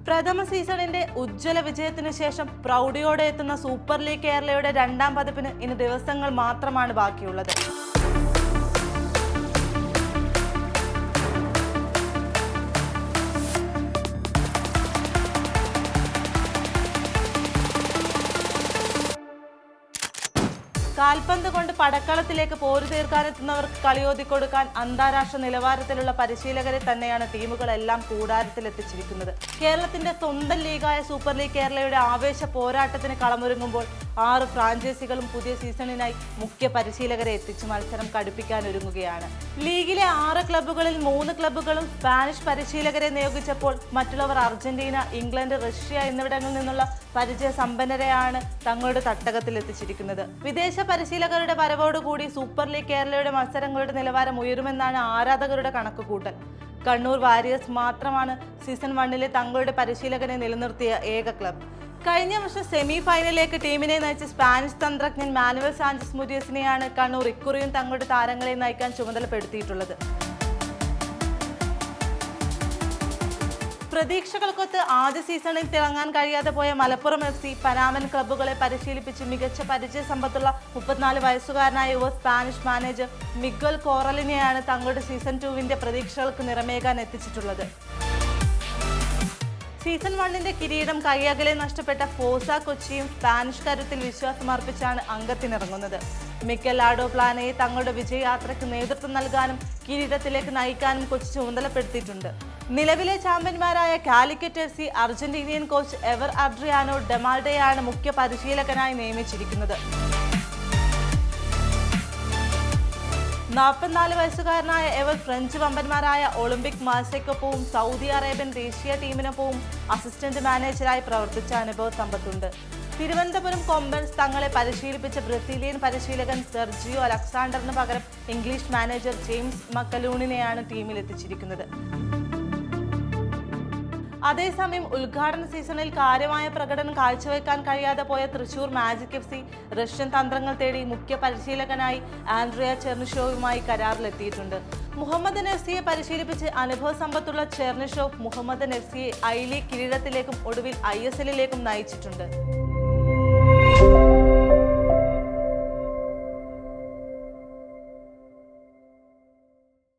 പ്രഥമ സീസണിന്റെ ഉജ്ജ്വല വിജയത്തിനു ശേഷം പ്രൗഢിയോടെ എത്തുന്ന സൂപ്പർ ലീഗ് കേരളയുടെ രണ്ടാം പതിപ്പിന് ഇനി ദിവസങ്ങൾ മാത്രമാണ് ബാക്കിയുള്ളത്. കാൽപന്ത് കൊണ്ട് പടക്കളത്തിലേക്ക് പോരു തീർക്കാനെത്തുന്നവർക്ക് കളിയോതി കൊടുക്കാൻ അന്താരാഷ്ട്ര നിലവാരത്തിലുള്ള പരിശീലകരെ തന്നെയാണ് ടീമുകളെല്ലാം കൂടാരത്തിലെത്തിച്ചിരിക്കുന്നത്. കേരളത്തിന്റെ സ്വന്തം ലീഗായ സൂപ്പർ ലീഗ് കേരളയുടെ ആവേശ പോരാട്ടത്തിന് കളമൊരുങ്ങുമ്പോൾ 6 ഫ്രാഞ്ചൈസികളും പുതിയ സീസണിനായി മുഖ്യ പരിശീലകരെ എത്തിച്ച് മത്സരം കടുപ്പിക്കാൻ ഒരുങ്ങുകയാണ്. ലീഗിലെ 6 ക്ലബ്ബുകളിൽ 3 ക്ലബ്ബുകളും സ്പാനിഷ് പരിശീലകരെ നിയോഗിച്ചപ്പോൾ മറ്റുള്ളവർ അർജന്റീന, ഇംഗ്ലണ്ട്, റഷ്യ എന്നിവിടങ്ങളിൽ നിന്നുള്ള പരിചയ സമ്പന്നരെയാണ് തങ്ങളുടെ തട്ടകത്തിൽ എത്തിച്ചിരിക്കുന്നത്. വിദേശ പരിശീലകരുടെ വരവോടുകൂടി സൂപ്പർ ലീഗ് കേരളയുടെ മത്സരങ്ങളുടെ നിലവാരം ഉയരുമെന്നാണ് ആരാധകരുടെ കണക്കുകൂട്ടൽ. കണ്ണൂർ വാരിയേഴ്സ് മാത്രമാണ് സീസൺ 1 തങ്ങളുടെ പരിശീലകനെ നിലനിർത്തിയ ഏക ക്ലബ്. കഴിഞ്ഞ വർഷം സെമി ഫൈനലിലേക്ക് ടീമിനെ നയിച്ച സ്പാനിഷ് തന്ത്രജ്ഞൻ മാനുവൽ സാഞ്ചസ് മുരിയസിനെയാണ് കണ്ണൂർ ഇക്കുറിയും തങ്ങളുടെ താരങ്ങളെ നയിക്കാൻ ചുമതലപ്പെടുത്തിയിട്ടുള്ളത്. പ്രതീക്ഷകൾക്കൊത്ത് ആദ്യ സീസണിൽ തിളങ്ങാൻ കഴിയാതെ പോയ മലപ്പുറം FC പനാമൻ ക്ലബ്ബുകളെ പരിശീലിപ്പിച്ച് മികച്ച പരിചയ സമ്പത്തുള്ള 34 വയസ്സുകാരനായ യുവ സ്പാനിഷ് മാനേജർ മിഗ്വൽ കോറലിനെയാണ് തങ്ങളുടെ സീസൺ 2 പ്രതീക്ഷകൾക്ക് നിറമേകാൻ എത്തിച്ചിട്ടുള്ളത്. സീസൺ 1 കിരീടം കൈയകലെ നഷ്ടപ്പെട്ട ഫോസ കൊച്ചിയും സ്പാനിഷ് കരുത്തിൽ വിശ്വാസമർപ്പിച്ചാണ് അംഗത്തിനിറങ്ങുന്നത്. മിക്കൽ ആഡോ പ്ലാനയെ തങ്ങളുടെ വിജയയാത്രയ്ക്ക് നേതൃത്വം നൽകാനും കിരീടത്തിലേക്ക് നയിക്കാനും കൊച്ചി ചുമതലപ്പെടുത്തിയിട്ടുണ്ട്. നിലവിലെ ചാമ്പ്യന്മാരായ Calicut FC Argentinian coach Ever Adriano ഡെമാൾഡെയാണ് മുഖ്യ പരിശീലകനായി നിയമിച്ചിരിക്കുന്നത്. 44 വയസ്സുകാരനായ എവർ ഫ്രഞ്ച് വമ്പന്മാരായ ഒളിമ്പിക് മാർസയ്ക്കൊപ്പവും സൗദി അറേബ്യൻ ദേശീയ ടീമിനൊപ്പവും അസിസ്റ്റന്റ് മാനേജറായി പ്രവർത്തിച്ച അനുഭവ സമ്പത്തുണ്ട്. തിരുവനന്തപുരം കൊമ്പൻസ് തങ്ങളെ പരിശീലിപ്പിച്ച ബ്രസീലിയൻ പരിശീലകൻ സെർജിയോ അലക്സാണ്ടറിന് പകരം ഇംഗ്ലീഷ് മാനേജർ ജെയിംസ് മക്കലൂണിനെയാണ് ടീമിലെത്തിച്ചിരിക്കുന്നത്. അതേസമയം ഉദ്ഘാടന സീസണിൽ കാര്യമായ പ്രകടനം കാഴ്ചവെക്കാൻ കഴിയാതെ പോയ തൃശൂർ മാജിക് FC റഷ്യൻ തന്ത്രങ്ങൾ തേടി മുഖ്യ പരിശീലകനായി ആൻഡ്രിയ ചെർണിഷോവുമായി കരാറിലെത്തിയിട്ടുണ്ട്. മുഹമ്മദൻ FCയെ പരിശീലിപ്പിച്ച് അനുഭവ സമ്പത്തുള്ള ചെർണിഷോവ് മുഹമ്മദൻ FCയെ I ലീഗ് കിരീടത്തിലേക്കും ഒടുവിൽ ISLലേക്കും നയിച്ചിട്ടുണ്ട്.